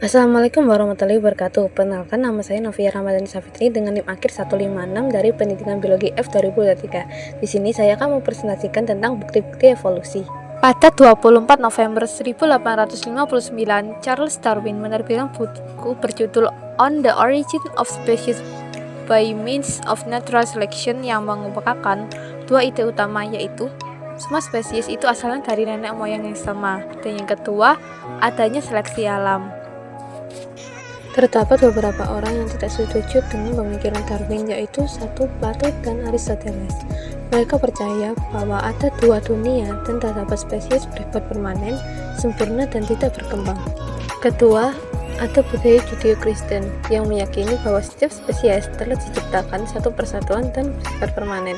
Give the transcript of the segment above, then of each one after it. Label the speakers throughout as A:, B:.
A: Assalamualaikum warahmatullahi wabarakatuh. Perkenalkan, nama saya Novia Ramadhani Safitri dengan NIM akhir 156 dari Pendidikan Biologi F 2023. Di sini saya akan mempresentasikan tentang bukti-bukti evolusi. Pada 24 November 1859, Charles Darwin menerbitkan buku berjudul On the Origin of Species by Means of Natural Selection yang mengungkapkan dua ide utama, yaitu semua spesies itu asalnya dari nenek moyang yang sama, dan yang kedua, adanya seleksi alam. Terdapat beberapa orang yang tidak setuju dengan pemikiran Darwin, yaitu satu Plato dan Aristoteles. Mereka percaya bahwa ada dua dunia dan terdapat spesies berhibah permanen, sempurna dan tidak berkembang. Kedua, ada budaya Judeo-Kristen yang meyakini bahwa setiap spesies telah diciptakan satu persatuan dan bersifat permanen.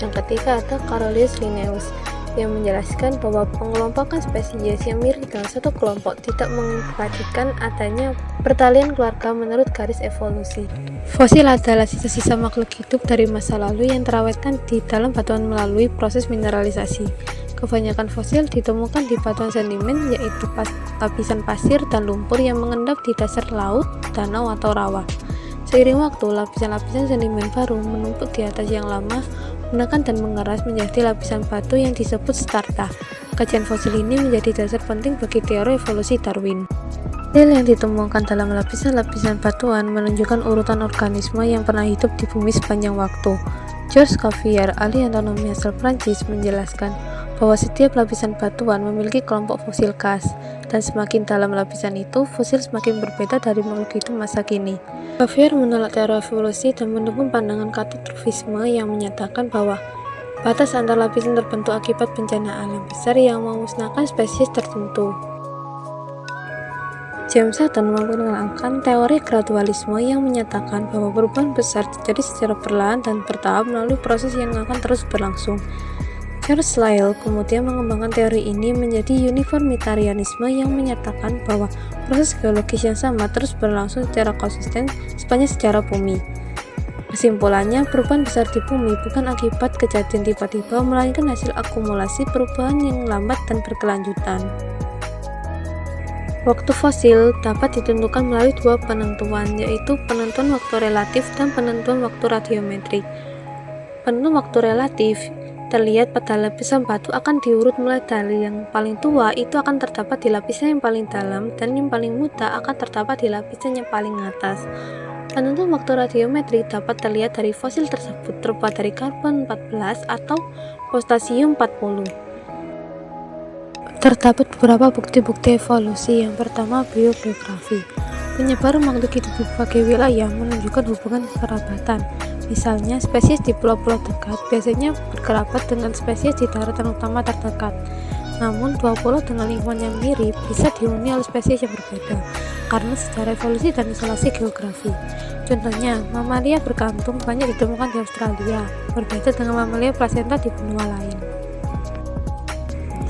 A: Yang ketiga, ada Carolus Linnaeus yang menjelaskan bahwa pengelompokan spesies yang mirip dalam satu kelompok tidak mengimplikasikan adanya pertalian keluarga menurut garis evolusi. Fosil adalah sisa-sisa makhluk hidup dari masa lalu yang terawetkan di dalam batuan melalui proses mineralisasi. Kebanyakan fosil ditemukan di batuan sedimen, yaitu lapisan pasir dan lumpur yang mengendap di dasar laut, danau, atau rawa. Seiring waktu, lapisan-lapisan sedimen baru menumpuk di atas yang lama, menekan dan mengeras menjadi lapisan batu yang disebut strata. Kajian fosil ini menjadi dasar penting bagi teori evolusi Darwin. Fosil yang ditemukan dalam lapisan-lapisan batuan menunjukkan urutan organisme yang pernah hidup di bumi sepanjang waktu. Georges Cuvier, ahli anatomi asal Prancis, menjelaskan bahwa setiap lapisan batuan memiliki kelompok fosil khas, dan semakin dalam lapisan itu, fosil semakin berbeda dari makhluk hidup masa kini. Cuvier menolak teori evolusi dan mendukung pandangan katastrofisme yang menyatakan bahwa batas antar lapisan terbentuk akibat bencana alam besar yang memusnahkan spesies tertentu. James Hutton memperkenalkan teori gradualisme yang menyatakan bahwa perubahan besar terjadi secara perlahan dan bertahap melalui proses yang akan terus berlangsung. Charles Lyell kemudian mengembangkan teori ini menjadi uniformitarianisme yang menyatakan bahwa proses geologis yang sama terus berlangsung secara konsisten sepanjang sejarah bumi. Kesimpulannya, perubahan besar di bumi bukan akibat kejadian tiba-tiba, melainkan hasil akumulasi perubahan yang lambat dan berkelanjutan. Waktu fosil dapat ditentukan melalui dua penentuan, yaitu penentuan waktu relatif dan penentuan waktu radiometrik. Penentuan waktu relatif terlihat pada lapisan batu akan diurut mulai dari yang paling tua itu akan terdapat di lapisan yang paling dalam, dan yang paling muda akan terdapat di lapisan yang paling atas. Penentuan waktu radiometrik dapat terlihat dari fosil tersebut terbuat dari karbon 14 atau postasium 40. Terdapat beberapa bukti-bukti evolusi. Yang pertama, biogeografi. Penyebaran makhluk hidup di berbagai wilayah menunjukkan hubungan kekerabatan. Misalnya, spesies di pulau-pulau dekat biasanya berkerabat dengan spesies di daratan utama terdekat. Namun, dua pulau dengan lingkungan yang mirip bisa dihuni oleh spesies yang berbeda karena secara evolusi dan isolasi geografi. Contohnya, mamalia berkantung banyak ditemukan di Australia, berbeda dengan mamalia plasenta di benua lain.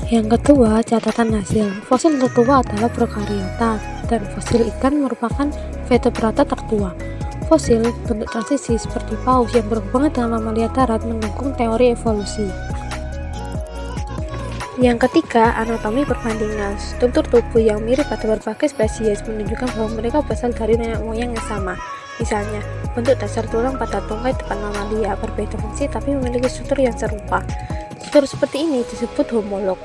A: Yang kedua, catatan hasil. Fosil tertua adalah Prokaryota, dan fosil ikan merupakan vertebrata tertua. Fosil bentuk transisi seperti paus yang berhubungan dengan mamalia darat mendukung teori evolusi. Yang ketiga, anatomi perbandingan. Struktur tubuh yang mirip pada berbagai spesies menunjukkan bahwa mereka berasal dari nenek moyang yang sama. Misalnya, bentuk dasar tulang pada tungkai depan mamalia berbeda fungsi tapi memiliki struktur yang serupa. Struktur seperti ini disebut homolog.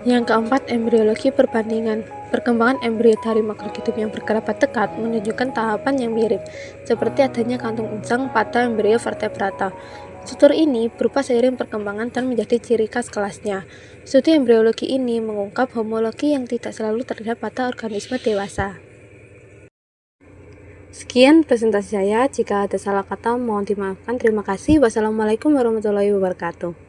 A: Yang keempat, embriologi perbandingan. Perkembangan embrio dari makhluk hidup yang berkerabat dekat menunjukkan tahapan yang mirip, seperti adanya kantung insang pada embrio vertebrata. Struktur ini berubah seiring perkembangan dan menjadi ciri khas kelasnya. Studi embriologi ini mengungkap homologi yang tidak selalu terlihat pada organisme dewasa. Sekian presentasi saya. Jika ada salah kata, mohon dimaafkan. Terima kasih. Wassalamualaikum warahmatullahi wabarakatuh.